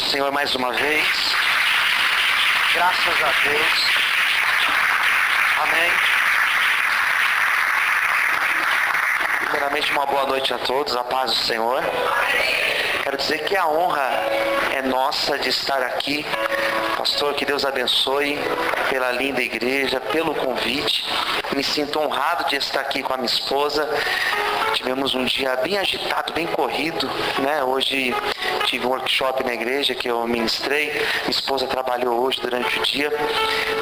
Senhor mais uma vez. Graças a Deus. Amém. Primeiramente, uma boa noite a todos, a paz do Senhor. Quero dizer que a honra é nossa de estar aqui. Pastor, que Deus abençoe pela linda igreja, pelo convite. Me sinto honrado de estar aqui com a minha esposa. Tivemos um dia bem agitado, bem corrido, né? Hoje tive um workshop na igreja que eu ministrei. Minha esposa trabalhou hoje durante o dia.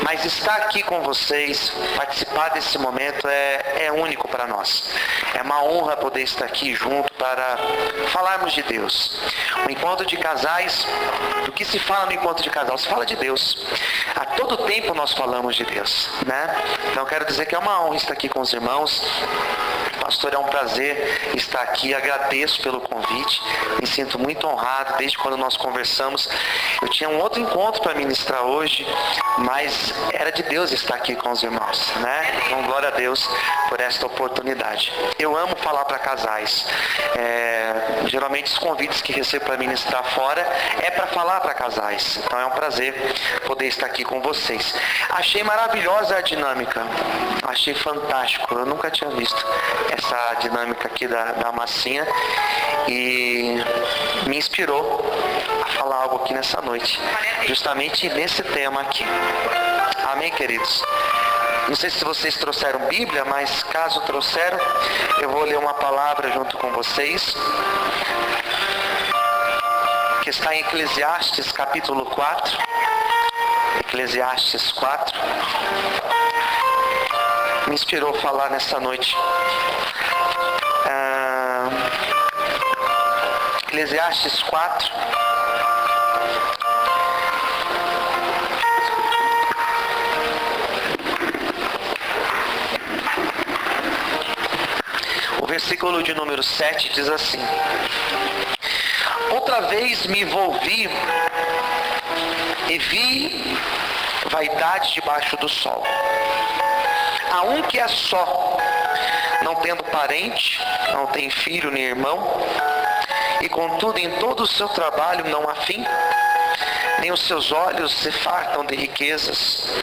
Mas estar aqui com vocês, participar desse momento é único para nós. É uma honra poder estar aqui junto para falarmos de Deus. O encontro de casais, do que se fala no encontro de casal? Se fala de Deus. A todo tempo nós falamos de Deus, né? Então quero dizer que é uma honra estar aqui com os irmãos. Pastor, é um prazer estar aqui, agradeço pelo convite, me sinto muito honrado desde quando nós conversamos. Eu tinha um outro encontro para ministrar hoje, mas era de Deus estar aqui com os irmãos, né? Então glória a Deus por esta oportunidade. Eu amo falar para casais. Geralmente os convites que recebo para ministrar fora é para falar para casais. Então é um prazer poder estar aqui com vocês. Achei maravilhosa a dinâmica, achei fantástico, eu nunca tinha visto essa dinâmica aqui da massinha e me inspirou a falar algo aqui nessa noite, justamente nesse tema aqui. Amém, queridos? Não sei se vocês trouxeram Bíblia, mas caso trouxeram, eu vou ler uma palavra junto com vocês, que está em Eclesiastes capítulo 4. Eclesiastes 4. Me inspirou a falar nessa noite. Eclesiastes 4. O versículo de número 7 diz assim: outra vez me volvi e vi vaidade debaixo do sol. Há um que é só, não tendo parente, não tem filho nem irmão, e contudo em todo o seu trabalho não há fim, nem os seus olhos se fartam de riquezas.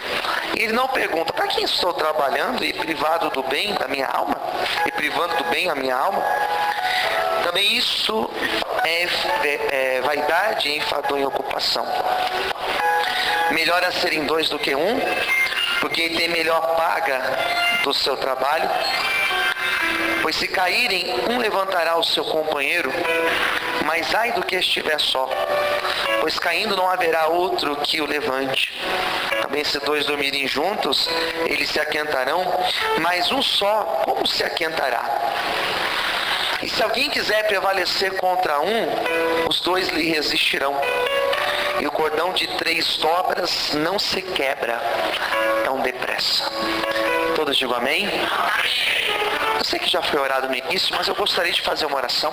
E ele não pergunta: para quem estou trabalhando e privado do bem da minha alma? E privando do bem a minha alma? Também isso é vaidade e enfadonha ocupação. Melhor é serem dois do que um, porque tem melhor paga do seu trabalho. Pois se caírem, um levantará o seu companheiro, mas ai do que estiver só, pois caindo não haverá outro que o levante. Também se dois dormirem juntos, eles se aquentarão, mas um só, como se aquentará? E se alguém quiser prevalecer contra um, os dois lhe resistirão. E o cordão de 3 dobras não se quebra tão depressa. Todos digam amém? Eu sei que já foi orado no início, mas eu gostaria de fazer uma oração.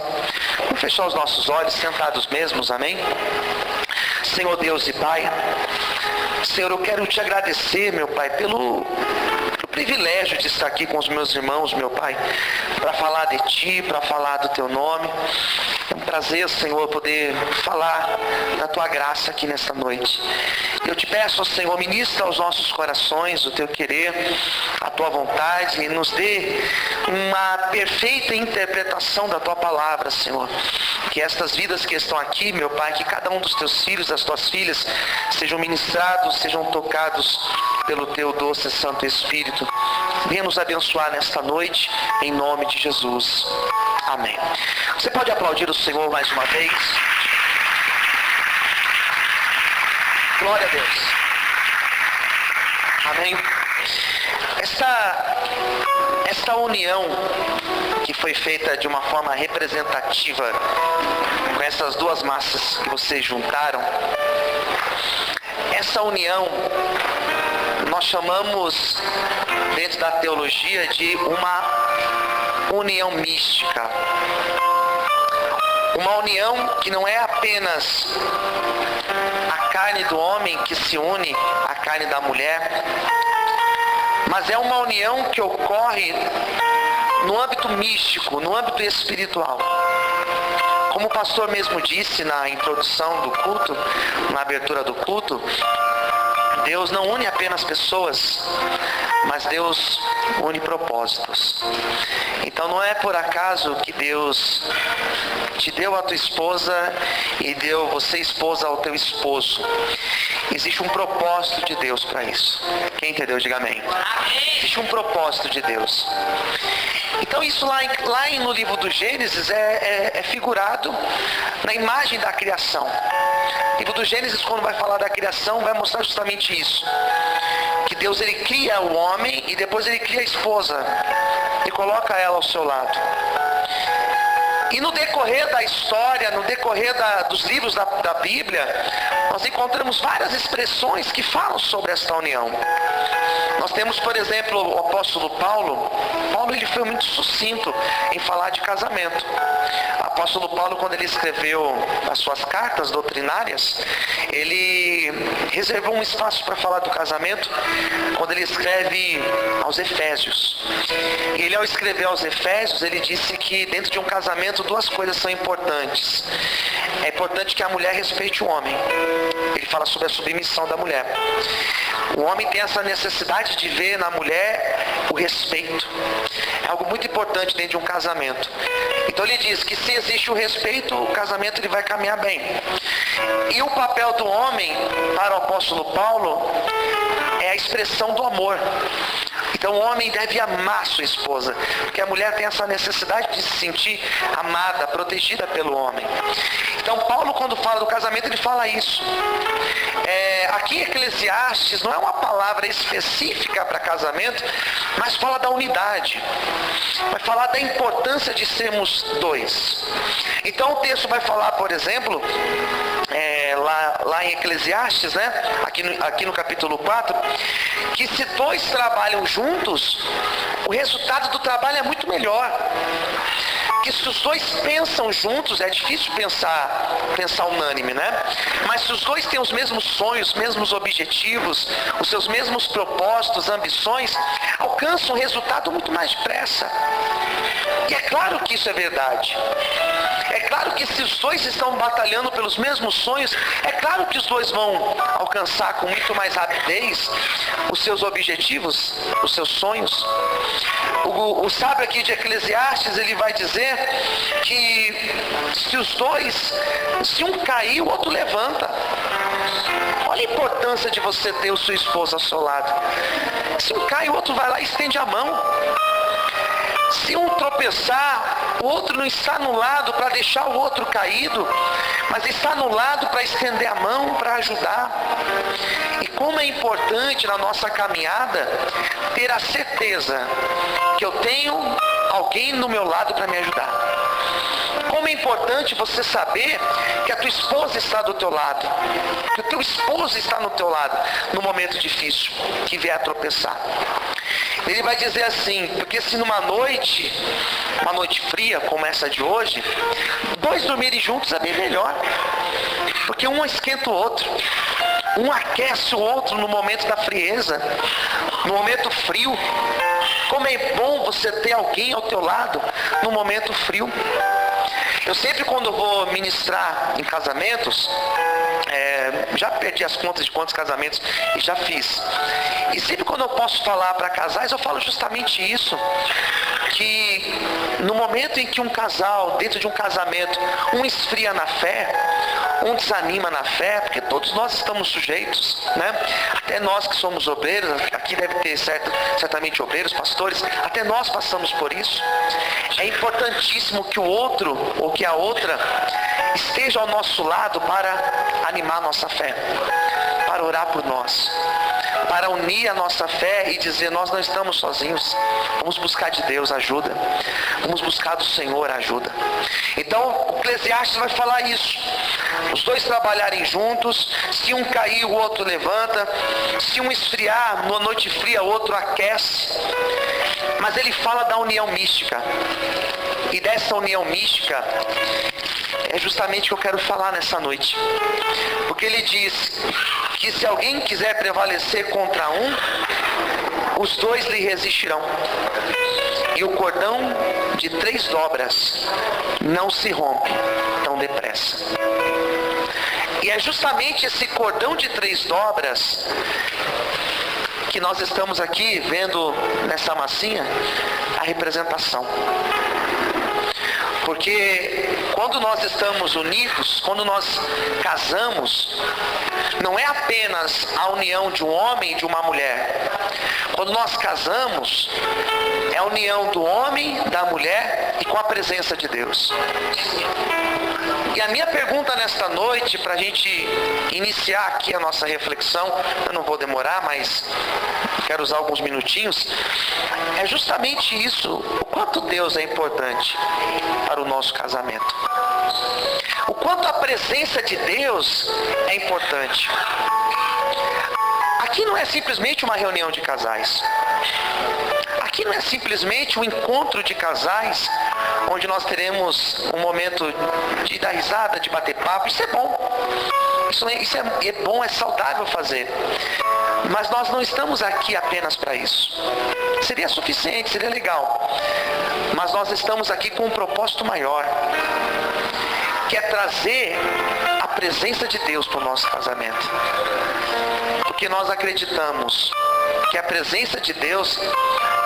Vamos fechar os nossos olhos, sentados mesmos, amém? Senhor Deus e Pai, Senhor, eu quero te agradecer, meu Pai, pelo privilégio de estar aqui com os meus irmãos, meu Pai, para falar de Ti, para falar do Teu nome. É um prazer, Senhor, poder falar da Tua graça aqui nesta noite. Eu te peço, Senhor, ministra aos nossos corações o Teu querer, a Tua vontade, e nos dê uma perfeita interpretação da Tua palavra, Senhor. Que estas vidas que estão aqui, meu Pai, que cada um dos Teus filhos, das Tuas filhas, sejam ministrados, sejam tocados pelo Teu doce Santo Espírito. Venha nos abençoar nesta noite, em nome de Jesus. Amém. Você pode aplaudir o Senhor mais uma vez? Glória a Deus. Amém. Esta união que foi feita de uma forma representativa com essas duas massas que vocês juntaram, essa união nós chamamos dentro da teologia de uma união mística. Uma união que não é apenas a carne do homem que se une à carne da mulher, mas é uma união que ocorre no âmbito místico, no âmbito espiritual. Como o pastor mesmo disse na introdução do culto, na abertura do culto, Deus não une apenas pessoas, mas Deus une propósitos. Então não é por acaso que Deus te deu a tua esposa e deu você esposa ao teu esposo. Existe um propósito de Deus para isso. Quem entendeu, diga amém. Existe um propósito de Deus. Então isso lá no livro do Gênesis é figurado na imagem da criação. O livro do Gênesis, quando vai falar da criação, vai mostrar justamente isso. Que Deus, ele cria o homem e depois ele cria a esposa e coloca ela ao seu lado. E no decorrer da história, no decorrer dos livros da Bíblia, nós encontramos várias expressões que falam sobre esta união. Nós temos, por exemplo, o apóstolo Paulo. Paulo, ele foi muito sucinto em falar de casamento. O apóstolo Paulo, quando ele escreveu as suas cartas doutrinárias, ele reservou um espaço para falar do casamento, quando ele escreve aos Efésios. E ele, ao escrever aos Efésios, ele disse que dentro de um casamento duas coisas são importantes. É importante que a mulher respeite o homem. Ele fala sobre a submissão da mulher. O homem tem essa necessidade de ver na mulher o respeito. É algo muito importante dentro de um casamento. Então ele diz que se existe o respeito, o casamento ele vai caminhar bem. E o papel do homem, para o apóstolo Paulo, é a expressão do amor. Então o homem deve amar sua esposa, porque a mulher tem essa necessidade de se sentir amada, protegida pelo homem. Então Paulo, quando fala do casamento, ele fala isso. Aqui em Eclesiastes não é uma palavra específica para casamento, mas fala da unidade. Vai falar da importância de sermos dois. Então o texto vai falar, por exemplo, lá em Eclesiastes, né? Aqui no capítulo 4, que se dois trabalham juntos, o resultado do trabalho é muito melhor. Que se os dois pensam juntos, é difícil pensar unânime, né? Mas se os dois têm os mesmos sonhos, os mesmos objetivos, os seus mesmos propósitos, ambições, alcançam um resultado muito mais depressa. E é claro que isso é verdade. É claro que se os dois estão batalhando pelos mesmos sonhos, é claro que os dois vão alcançar com muito mais rapidez os seus objetivos, os seus sonhos. O sábio aqui de Eclesiastes, ele vai dizer que se um cair, o outro levanta. Olha a importância de você ter a sua esposa ao seu lado. Se um cai, o outro vai lá e estende a mão. Se um tropeçar, o outro não está no lado para deixar o outro caído, mas está no lado para estender a mão, para ajudar. E como é importante na nossa caminhada ter a certeza que eu tenho alguém no meu lado para me ajudar. Como é importante você saber que a tua esposa está do teu lado, que o teu esposo está no teu lado no momento difícil que vier a tropeçar. Ele vai dizer assim, porque se numa noite, uma noite fria como essa de hoje, dois dormirem juntos é bem melhor, porque um esquenta o outro, um aquece o outro no momento da frieza, no momento frio. Como é bom você ter alguém ao teu lado no momento frio. Eu sempre, quando eu vou ministrar em casamentos, já perdi as contas de quantos casamentos e já fiz. E sempre quando eu posso falar para casais, eu falo justamente isso. Que no momento em que um casal, dentro de um casamento, um esfria na fé, um desanima na fé, porque todos nós estamos sujeitos, né? Até nós que somos obreiros, aqui deve ter certamente obreiros, pastores, até nós passamos por isso. É importantíssimo que o outro ou que a outra esteja ao nosso lado para animar a nossa fé, para orar por nós, para unir a nossa fé e dizer, nós não estamos sozinhos, vamos buscar de Deus ajuda, vamos buscar do Senhor ajuda. Então o Eclesiastes vai falar isso, os dois trabalharem juntos, se um cair o outro levanta, se um esfriar, numa noite fria o outro aquece. Mas ele fala da união mística, e dessa união mística é justamente o que eu quero falar nessa noite, porque ele diz que se alguém quiser prevalecer contra um, os dois lhe resistirão. E o cordão de 3 dobras não se rompe tão depressa. E é justamente esse cordão de 3 dobras que nós estamos aqui vendo nessa massinha, a representação. Porque quando nós estamos unidos, quando nós casamos, não é apenas a união de um homem e de uma mulher. Quando nós casamos, é a união do homem, da mulher e com a presença de Deus. E a minha pergunta nesta noite, para a gente iniciar aqui a nossa reflexão, eu não vou demorar, mas quero usar alguns minutinhos, é justamente isso: o quanto Deus é importante para o nosso casamento. O quanto a presença de Deus é importante. Aqui não é simplesmente uma reunião de casais. Aqui não é simplesmente um encontro de casais, onde nós teremos um momento de dar risada, de bater papo. Isso é bom. Isso é bom, é saudável fazer. Mas nós não estamos aqui apenas para isso. Seria suficiente, seria legal. Mas nós estamos aqui com um propósito maior, que é trazer a presença de Deus para o nosso casamento. Porque nós acreditamos que a presença de Deus,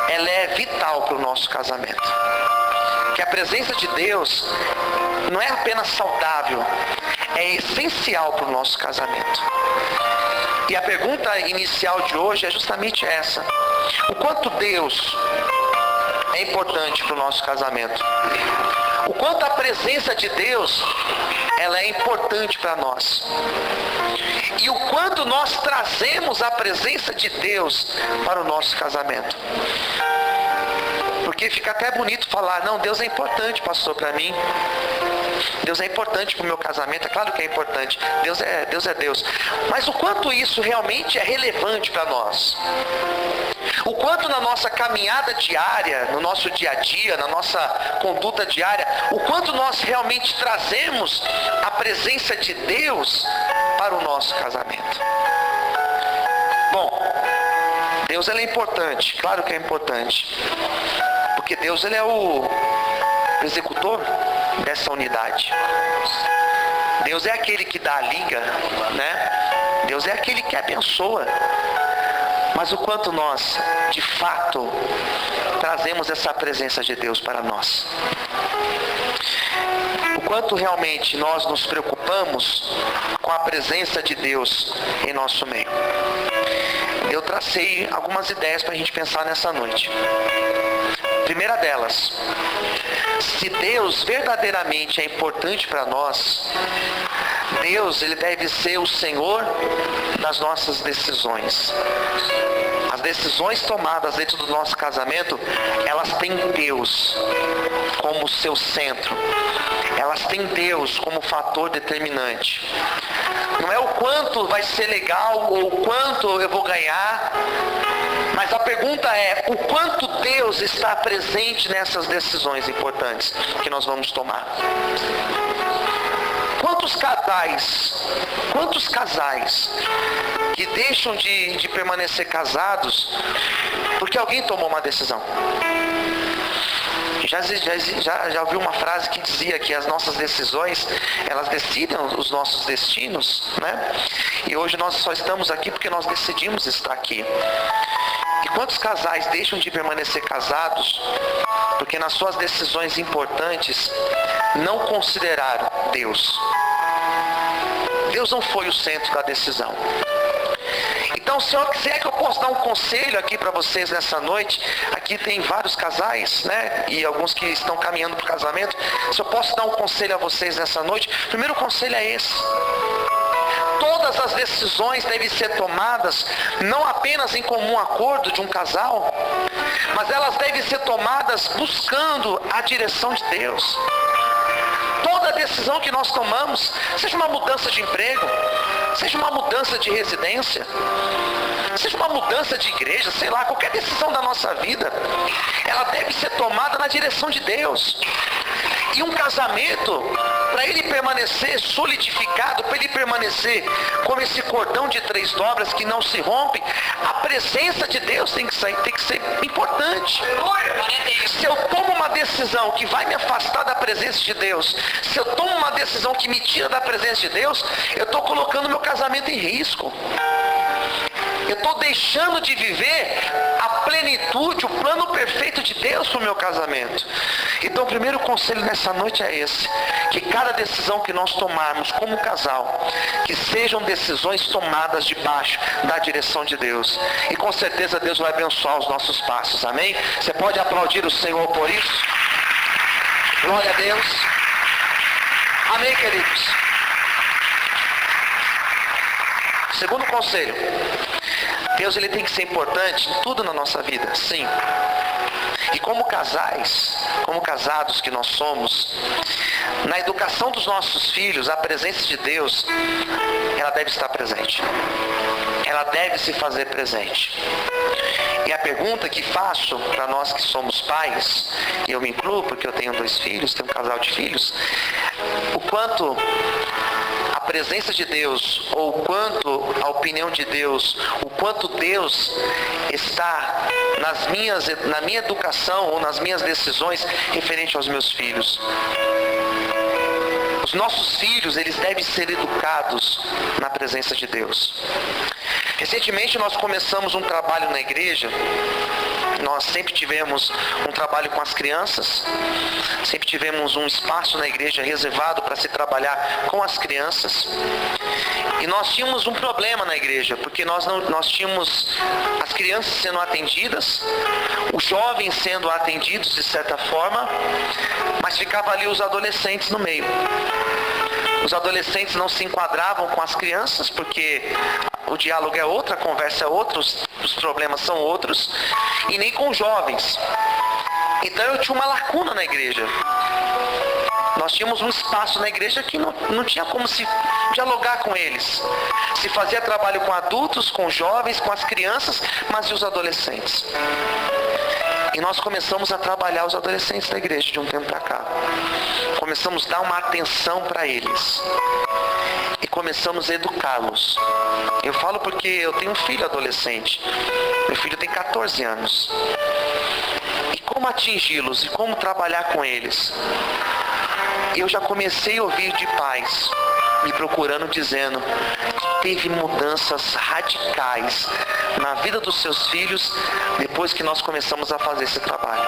ela é vital para o nosso casamento. Que a presença de Deus não é apenas saudável, é essencial para o nosso casamento. E a pergunta inicial de hoje é justamente essa: o quanto Deus é importante para o nosso casamento? O quanto a presença de Deus, ela é importante para nós? E o quanto nós trazemos a presença de Deus para o nosso casamento? Porque fica até bonito falar: não, Deus é importante, pastor, para mim. Deus é importante para o meu casamento. É claro que é importante. Deus é Deus. Mas o quanto isso realmente é relevante para nós? O quanto na nossa caminhada diária, no nosso dia a dia, na nossa conduta diária, o quanto nós realmente trazemos a presença de Deus para o nosso casamento? Bom, Deus, ele é importante. Claro que é importante. Porque Deus, ele é o executor dessa unidade. Deus é aquele que dá a liga, né? Deus é aquele que abençoa. Mas o quanto nós, de fato, trazemos essa presença de Deus para nós? O quanto realmente nós nos preocupamos com a presença de Deus em nosso meio? Eu tracei algumas ideias para a gente pensar nessa noite. Primeira delas: se Deus verdadeiramente é importante para nós, Deus, ele deve ser o Senhor das nossas decisões. As decisões tomadas dentro do nosso casamento, elas têm Deus como seu centro. Elas têm Deus como fator determinante. Não é o quanto vai ser legal ou o quanto eu vou ganhar, mas a pergunta é: o quanto Deus está presente nessas decisões importantes que nós vamos tomar? Quantos casais que deixam de permanecer casados porque alguém tomou uma decisão? Já ouvi uma frase que dizia que as nossas decisões, elas decidem os nossos destinos, né? E hoje nós só estamos aqui porque nós decidimos estar aqui. E quantos casais deixam de permanecer casados porque nas suas decisões importantes não consideraram Deus? Deus não foi o centro da decisão. Então, se é que eu posso dar um conselho aqui para vocês nessa noite, aqui tem vários casais, né? E alguns que estão caminhando para o casamento. Se eu posso dar um conselho a vocês nessa noite, o primeiro conselho é esse: todas as decisões devem ser tomadas não apenas em comum acordo de um casal, mas elas devem ser tomadas buscando a direção de Deus. Toda decisão que nós tomamos, seja uma mudança de emprego, seja uma mudança de residência, seja uma mudança de igreja, sei lá, qualquer decisão da nossa vida, ela deve ser tomada na direção de Deus. E um casamento, para ele permanecer solidificado, para ele permanecer como esse cordão de 3 dobras que não se rompe, a presença de Deus tem que ser importante. Se eu tomo uma decisão que vai me afastar da presença de Deus, se eu tomo uma decisão que me tira da presença de Deus, eu estou colocando meu casamento em risco. Eu estou deixando de viver a plenitude, o plano perfeito de Deus para o meu casamento. Então o primeiro conselho nessa noite é esse: que cada decisão que nós tomarmos como casal, que sejam decisões tomadas debaixo da direção de Deus. E com certeza Deus vai abençoar os nossos passos, amém? Você pode aplaudir o Senhor por isso? Glória a Deus. Amém, queridos? Segundo conselho: Deus, ele tem que ser importante em tudo na nossa vida, sim. E como casais, como casados que nós somos, na educação dos nossos filhos, a presença de Deus, ela deve estar presente. Ela deve se fazer presente. E a pergunta que faço para nós que somos pais, e eu me incluo porque eu tenho 2 filhos, tenho um casal de filhos, o quanto a presença de Deus, ou o quanto a opinião de Deus, o quanto Deus está na minha educação ou nas minhas decisões referente aos meus filhos. Os nossos filhos, eles devem ser educados na presença de Deus. Recentemente nós começamos um trabalho na igreja. Nós sempre tivemos um trabalho com as crianças, sempre tivemos um espaço na igreja reservado para se trabalhar com as crianças. E nós tínhamos um problema na igreja, porque nós tínhamos as crianças sendo atendidas, os jovens sendo atendidos de certa forma, mas ficava ali os adolescentes no meio. Os adolescentes não se enquadravam com as crianças, porque o diálogo é outro, a conversa é outra, os problemas são outros, e nem com os jovens. Então eu tinha uma lacuna na igreja. Nós tínhamos um espaço na igreja que não tinha como se dialogar com eles. Se fazia trabalho com adultos, com jovens, com as crianças, mas e os adolescentes? E nós começamos a trabalhar os adolescentes da igreja de um tempo para cá. Começamos a dar uma atenção para eles. E começamos a educá-los. Eu falo porque eu tenho um filho adolescente. Meu filho tem 14 anos. E como atingi-los e como trabalhar com eles? Eu já comecei a ouvir de pais me procurando dizendo que teve mudanças radicais na vida dos seus filhos depois que nós começamos a fazer esse trabalho.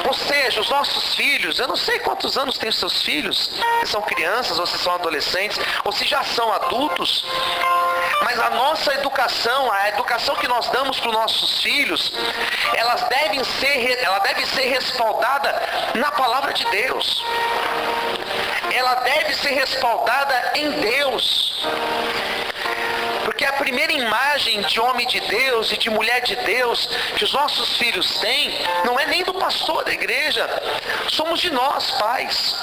Ou seja, os nossos filhos, eu não sei quantos anos têm os seus filhos, se são crianças ou se são adolescentes, ou se já são adultos, mas a nossa educação, a educação que nós damos para os nossos filhos, ela deve ser respaldada na palavra de Deus. Ela deve ser respaldada em Deus. Porque a primeira imagem de homem de Deus e de mulher de Deus que os nossos filhos têm, não é nem do pastor da igreja, somos de nós, pais.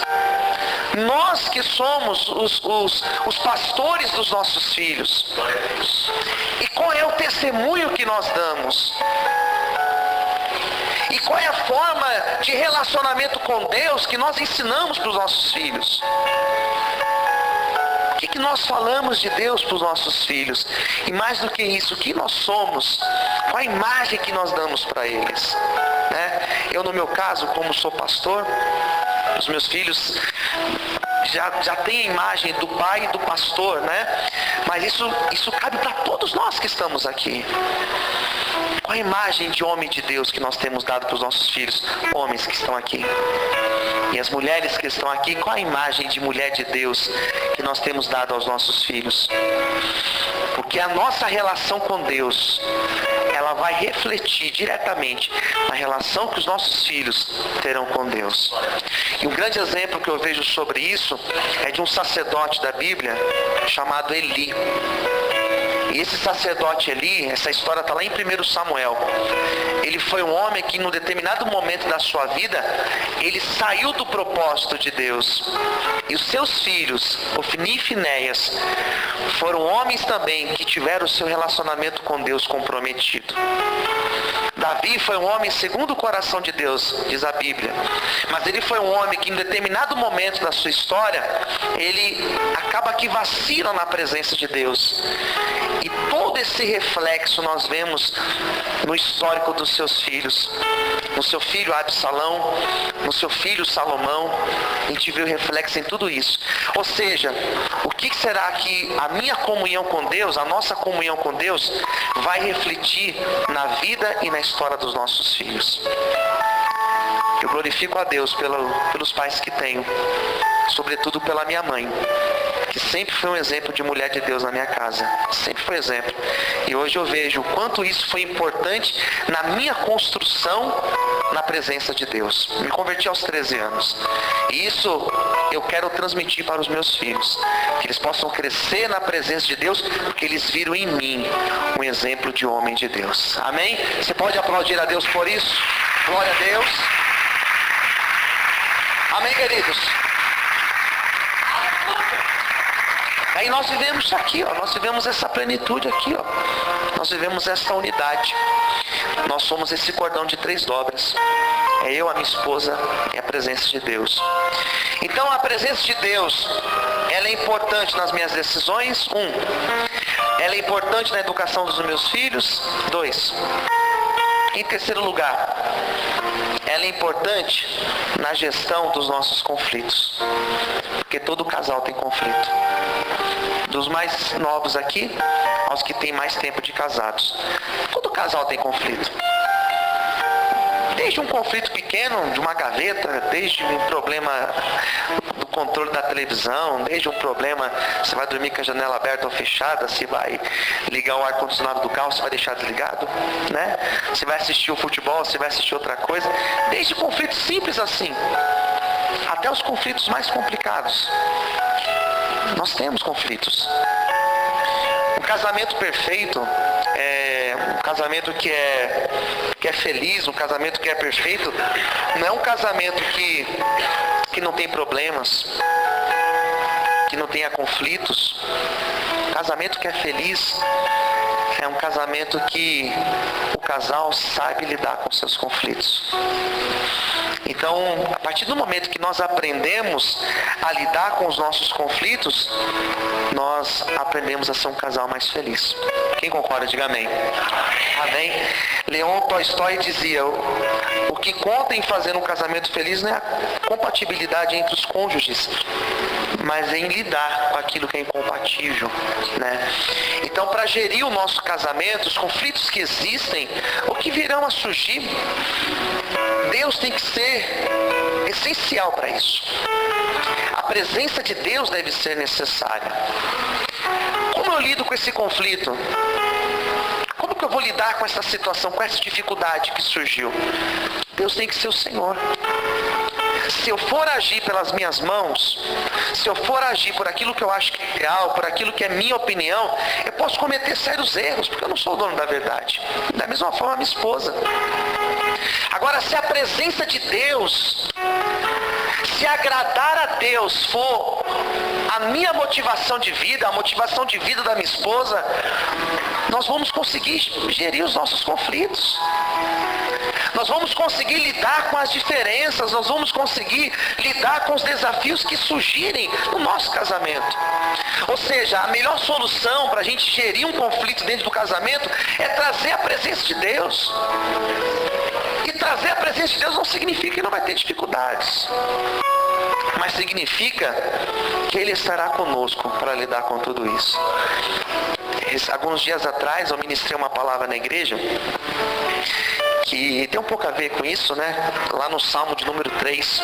Nós que somos os pastores dos nossos filhos. E qual é o testemunho que nós damos? E qual é a forma de relacionamento com Deus que nós ensinamos para os nossos filhos? O que nós falamos de Deus para os nossos filhos? E mais do que isso, o que nós somos? Qual a imagem que nós damos para eles? Né? Eu, no meu caso, como sou pastor, os meus filhos já têm a imagem do pai e do pastor, né? Mas isso cabe para todos nós que estamos aqui. Qual a imagem de homem de Deus que nós temos dado para os nossos filhos, homens que estão aqui? E as mulheres que estão aqui, qual a imagem de mulher de Deus que nós temos dado aos nossos filhos? Porque a nossa relação com Deus, ela vai refletir diretamente na relação que os nossos filhos terão com Deus. E um grande exemplo que eu vejo sobre isso é de um sacerdote da Bíblia chamado Eli. E esse sacerdote Eli, essa história está lá em 1 Samuel. Ele foi um homem que, num determinado momento da sua vida, ele saiu do propósito de Deus. E os seus filhos, Ofni e Finéias, foram homens também que tiveram o seu relacionamento com Deus comprometido. Davi foi um homem segundo o coração de Deus, diz a Bíblia. Mas ele foi um homem que em determinado momento da sua história, ele acaba que vacila na presença de Deus. E todo esse reflexo nós vemos no histórico dos seus filhos. No seu filho Absalão, no seu filho Salomão, a gente vê o reflexo em tudo isso. Ou seja, o que será que a minha comunhão com Deus, a nossa comunhão com Deus, vai refletir na vida e na história dos nossos filhos? Eu glorifico a Deus pelos pais que tenho, sobretudo pela minha mãe, que sempre foi um exemplo de mulher de Deus na minha casa. Sempre foi exemplo. E hoje eu vejo o quanto isso foi importante na minha construção na presença de Deus. Me converti aos 13 anos. E isso eu quero transmitir para os meus filhos. Que eles possam crescer na presença de Deus, porque eles viram em mim um exemplo de homem de Deus. Amém? Você pode aplaudir a Deus por isso? Glória a Deus. Amém, queridos? Aí nós vivemos isso aqui, ó. Nós vivemos essa plenitude aqui, ó. Nós vivemos essa unidade. Nós somos esse cordão de 3 dobras. É eu, a minha esposa e a presença de Deus. Então a presença de Deus, ela é importante nas minhas decisões. 1. Ela é importante na educação dos meus filhos. 2. Em terceiro lugar, ela é importante na gestão dos nossos conflitos. Porque todo casal tem conflito. Dos mais novos aqui aos que têm mais tempo de casados. Todo casal tem conflito. Desde um conflito pequeno, de uma gaveta, desde um problema do controle da televisão, desde um problema, você vai dormir com a janela aberta ou fechada, se vai ligar o ar-condicionado do carro, você vai deixar desligado, né? Você vai assistir o futebol, você vai assistir outra coisa. Desde conflitos simples assim, até os conflitos mais complicados. Nós temos conflitos. Um casamento perfeito é um casamento que é feliz, um casamento que é perfeito. Não é um casamento que não tem problemas, que não tenha conflitos. Um casamento que é feliz é um casamento que o casal sabe lidar com seus conflitos. Então, a partir do momento que nós aprendemos a lidar com os nossos conflitos, nós aprendemos a ser um casal mais feliz. Quem concorda, diga amém. Amém? Leon Tolstói dizia, o que conta em fazer um casamento feliz não é a compatibilidade entre os cônjuges, mas em lidar com aquilo que é incompatível, né? Então, para gerir o nosso casamento, os conflitos que existem, ou que virão a surgir, Deus tem que ser essencial para isso. A presença de Deus deve ser necessária. Como eu lido com esse conflito? Como que eu vou lidar com essa situação, com essa dificuldade que surgiu? Deus tem que ser o Senhor. Se eu for agir pelas minhas mãos, se eu for agir por aquilo que eu acho que é ideal, por aquilo que é minha opinião, eu posso cometer sérios erros, porque eu não sou o dono da verdade. Da mesma forma a minha esposa. Agora, se a presença de Deus, se agradar a Deus for a minha motivação de vida, a motivação de vida da minha esposa, nós vamos conseguir gerir os nossos conflitos. Nós vamos conseguir lidar com as diferenças, nós vamos conseguir lidar com os desafios que surgirem no nosso casamento. Ou seja, a melhor solução para a gente gerir um conflito dentro do casamento é trazer a presença de Deus. E trazer a presença de Deus não significa que não vai ter dificuldades, mas significa que Ele estará conosco para lidar com tudo isso. Alguns dias atrás eu ministrei uma palavra na igreja que tem um pouco a ver com isso, né? Lá no Salmo de número 3.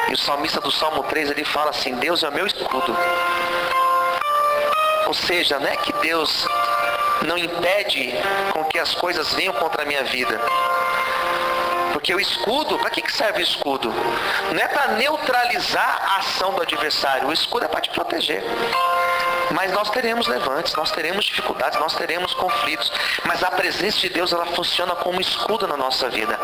E o salmista do Salmo 3, ele fala assim, Deus é o meu escudo. Ou seja, não é que Deus não impede com que as coisas venham contra a minha vida. Porque o escudo, para que serve o escudo? Não é para neutralizar a ação do adversário, o escudo é para te proteger. Mas nós teremos levantes, nós teremos dificuldades, nós teremos conflitos. Mas a presença de Deus, ela funciona como escudo na nossa vida,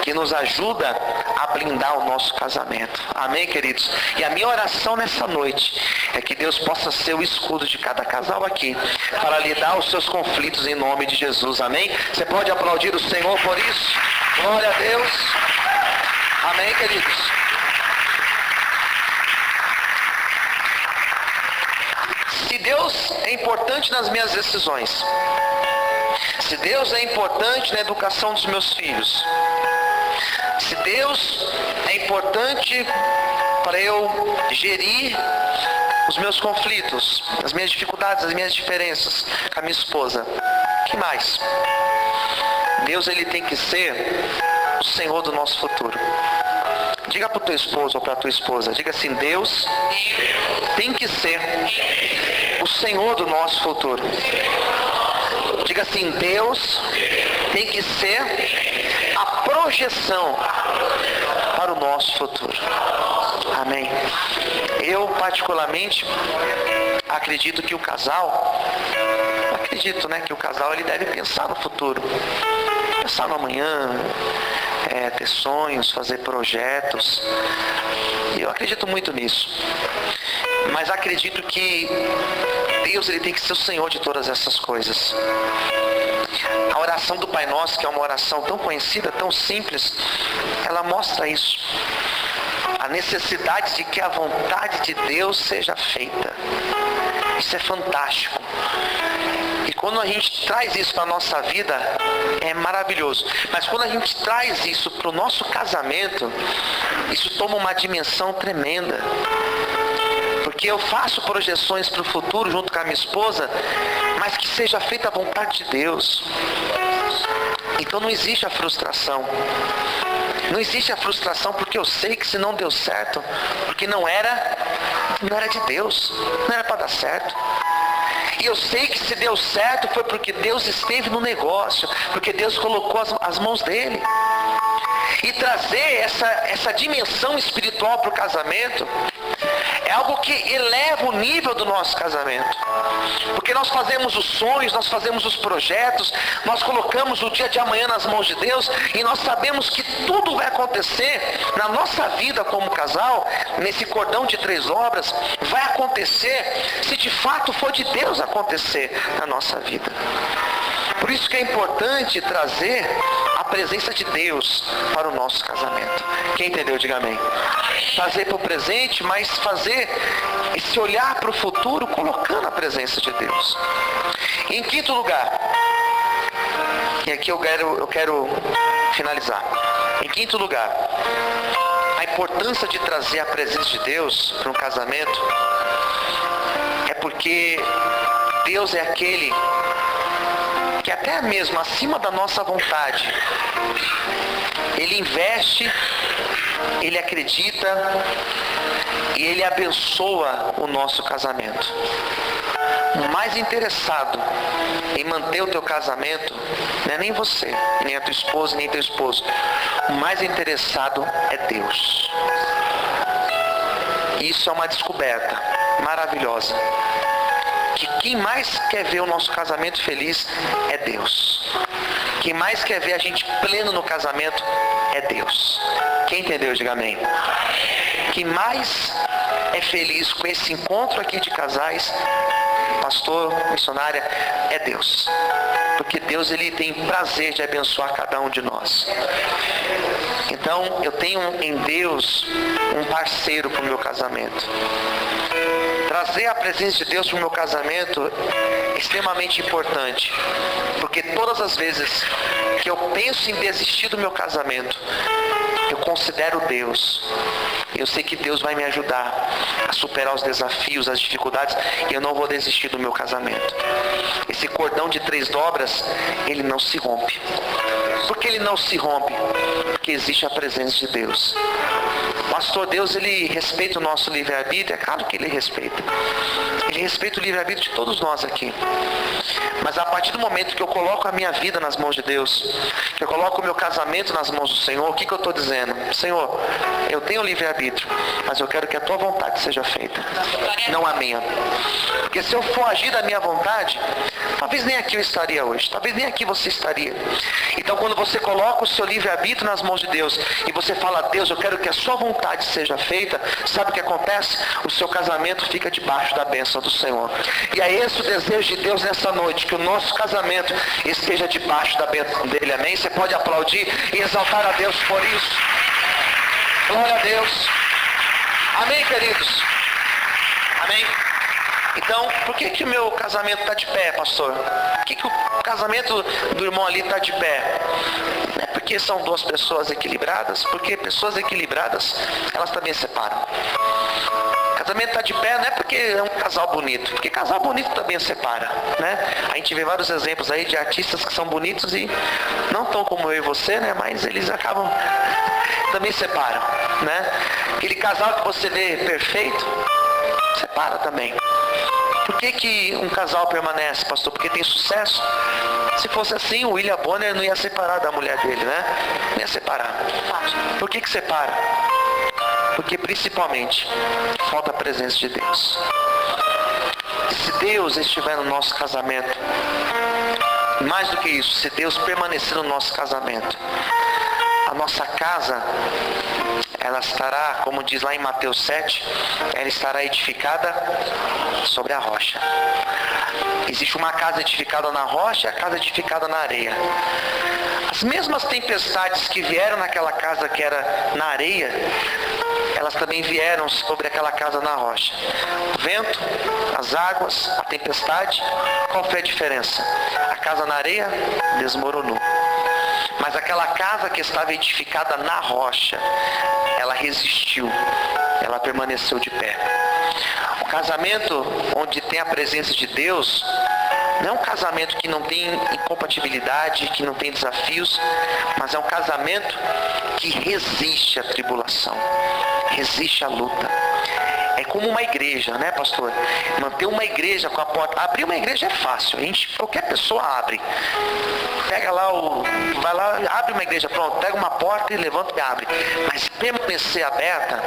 que nos ajuda a blindar o nosso casamento. Amém, queridos? E a minha oração nessa noite é que Deus possa ser o escudo de cada casal aqui, para lidar os seus conflitos em nome de Jesus. Amém? Você pode aplaudir o Senhor por isso? Glória a Deus. Amém, queridos? Se Deus é importante nas minhas decisões, se Deus é importante na educação dos meus filhos, se Deus é importante para eu gerir os meus conflitos, as minhas dificuldades, as minhas diferenças com a minha esposa, o que mais? Deus, ele tem que ser o Senhor do nosso futuro. Diga para o teu esposo ou para a tua esposa, diga assim: Deus tem que ser o Senhor do nosso futuro. Diga assim: Deus tem que ser a projeção para o nosso futuro. Amém. Eu particularmente acredito que o casal, que o casal ele deve pensar no futuro, pensar no amanhã, ter sonhos, fazer projetos. Eu acredito muito nisso. Mas acredito que Deus, ele tem que ser o Senhor de todas essas coisas. A oração do Pai Nosso, que é uma oração tão conhecida, tão simples, ela mostra isso. A necessidade de que a vontade de Deus seja feita. Isso é fantástico. E quando a gente traz isso para a nossa vida, é maravilhoso. Mas quando a gente traz isso para o nosso casamento, isso toma uma dimensão tremenda. Porque eu faço projeções para o futuro junto com a minha esposa, mas que seja feita a vontade de Deus. Então não existe a frustração. Não existe a frustração porque eu sei que se não deu certo, porque não era de Deus, não era para dar certo. E eu sei que se deu certo foi porque Deus esteve no negócio, porque Deus colocou as mãos dele. E trazer essa dimensão espiritual para o casamento é algo que eleva o nível do nosso casamento. Porque nós fazemos os sonhos, nós fazemos os projetos, nós colocamos o dia de amanhã nas mãos de Deus, e nós sabemos que tudo vai acontecer na nossa vida como casal, nesse cordão de 3 obras, vai acontecer se de fato for de Deus acontecer na nossa vida. Por isso que é importante trazer a presença de Deus para o nosso casamento. Quem entendeu, diga amém. Trazer para o presente, mas fazer esse olhar para o futuro colocando a presença de Deus. Em quinto lugar, e aqui eu quero finalizar. Em quinto lugar, a importância de trazer a presença de Deus para um casamento é porque Deus é aquele que até mesmo acima da nossa vontade, Ele investe, Ele acredita e Ele abençoa o nosso casamento. O mais interessado em manter o teu casamento não é nem você, nem a tua esposa, nem teu esposo. O mais interessado é Deus. Isso é uma descoberta maravilhosa. Que quem mais quer ver o nosso casamento feliz é Deus. Quem mais quer ver a gente pleno no casamento é Deus. Quem entendeu, diga amém. Quem mais é feliz com esse encontro aqui de casais, pastor, missionária, é Deus. Porque Deus, ele tem prazer de abençoar cada um de nós. Então, eu tenho em Deus um parceiro para o meu casamento. Trazer a presença de Deus para o meu casamento é extremamente importante. Porque todas as vezes que eu penso em desistir do meu casamento, eu considero Deus. Eu sei que Deus vai me ajudar a superar os desafios, as dificuldades, e eu não vou desistir do meu casamento. Esse cordão de 3 dobras, ele não se rompe. Por que ele não se rompe? Porque existe a presença de Deus. Pastor, Deus, ele respeita o nosso livre-arbítrio? É claro que ele respeita. Ele respeito o livre-arbítrio de todos nós aqui. Mas a partir do momento que eu coloco a minha vida nas mãos de Deus, que eu coloco o meu casamento nas mãos do Senhor, o que eu estou dizendo? Senhor, eu tenho livre-arbítrio, mas eu quero que a tua vontade seja feita, não a minha. Porque se eu for agir da minha vontade, talvez nem aqui eu estaria hoje, talvez nem aqui você estaria. Então quando você coloca o seu livre-arbítrio nas mãos de Deus, e você fala, Deus, eu quero que a sua vontade seja feita, sabe o que acontece? O seu casamento fica debaixo da bênção do Senhor. E é esse o desejo de Deus nessa noite, que o nosso casamento esteja debaixo da bênção dele, amém? Você pode aplaudir e exaltar a Deus por isso. Glória a Deus. Amém, queridos? Amém? Então, por que o meu casamento está de pé, pastor? Por que o casamento do irmão ali está de pé? Não é porque são duas pessoas equilibradas, porque pessoas equilibradas, elas também separam. O casamento está de pé não é porque é um casal bonito, porque casal bonito também separa, né? A gente vê vários exemplos aí de artistas que são bonitos e não tão como eu e você, né? Mas eles acabam, também separam, né? Aquele casal que você vê perfeito, separa também. Por que um casal permanece, pastor? Porque tem sucesso? Se fosse assim, o William Bonner não ia separar da mulher dele, né? Não ia separar. Por que separa? Porque principalmente falta a presença de Deus. Se Deus estiver no nosso casamento, mais do que isso, se Deus permanecer no nosso casamento, a nossa casa, ela estará, como diz lá em Mateus 7, ela estará edificada sobre a rocha. Existe uma casa edificada na rocha e a casa edificada na areia. As mesmas tempestades que vieram naquela casa que era na areia, elas também vieram sobre aquela casa na rocha. O vento, as águas, a tempestade, qual foi a diferença? A casa na areia desmoronou. Mas aquela casa que estava edificada na rocha, ela resistiu, ela permaneceu de pé. O casamento onde tem a presença de Deus, não é um casamento que não tem incompatibilidade, que não tem desafios, mas é um casamento que resiste à tribulação, resiste à luta. É como uma igreja, né, pastor? Manter uma igreja com a porta. Abrir uma igreja é fácil. Qualquer pessoa abre. Pega lá vai lá, abre uma igreja, pronto, pega uma porta e levanta e abre. Mas permanecer aberta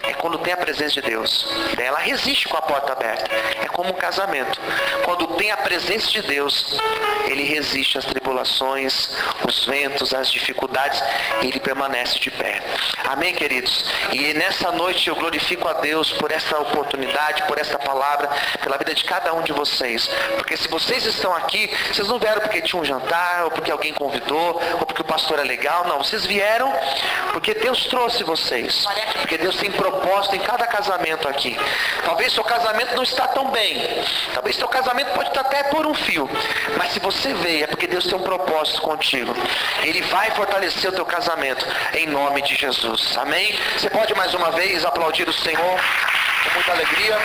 é quando tem a presença de Deus. Daí ela resiste com a porta aberta. É como um casamento. Quando tem a presença de Deus, ele resiste às tribulações, os ventos, as dificuldades, e ele permanece de pé. Amém, queridos? E nessa noite eu glorifico a Deus por essa oportunidade, por essa palavra, pela vida de cada um de vocês. Porque se vocês estão aqui, vocês não vieram porque tinha um jantar, ou porque alguém convidou, ou porque o pastor é legal. Não, vocês vieram porque Deus trouxe vocês. Porque Deus tem propósito em cada casamento aqui. Talvez seu casamento não está tão bem. Talvez seu casamento pode estar até por um fio. Mas se você veio, é porque Deus tem um propósito contigo. Ele vai fortalecer o teu casamento em nome de Jesus. Amém? Você pode mais uma vez aplaudir o Senhor com muita alegria.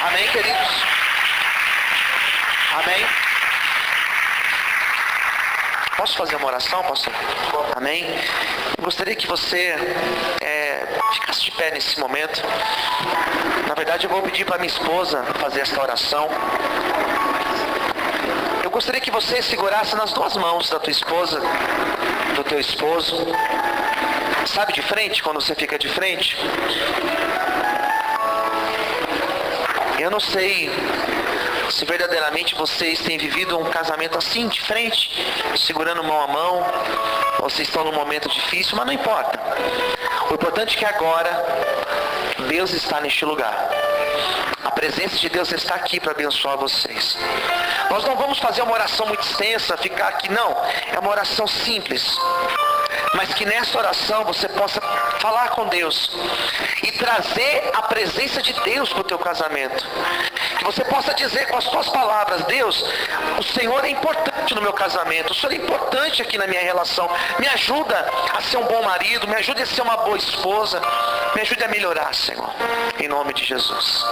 Amém, queridos? Amém? Posso fazer uma oração, pastor? Amém? Eu gostaria que você ficasse de pé nesse momento. Na verdade, eu vou pedir para minha esposa fazer esta oração. Eu gostaria que você segurasse nas duas mãos da tua esposa, do teu esposo. Sabe, de frente, quando você fica de frente? Eu não sei se verdadeiramente vocês têm vivido um casamento assim, de frente, segurando mão a mão, ou vocês estão num momento difícil, mas não importa. O importante é que agora Deus está neste lugar. A presença de Deus está aqui para abençoar vocês. Nós não vamos fazer uma oração muito extensa, ficar aqui, não. É uma oração simples. Mas que nessa oração você possa falar com Deus e trazer a presença de Deus para o teu casamento. Que você possa dizer com as tuas palavras: Deus, o Senhor é importante no meu casamento, o Senhor é importante aqui na minha relação. Me ajuda a ser um bom marido, me ajude a ser uma boa esposa, me ajude a melhorar, Senhor, em nome de Jesus.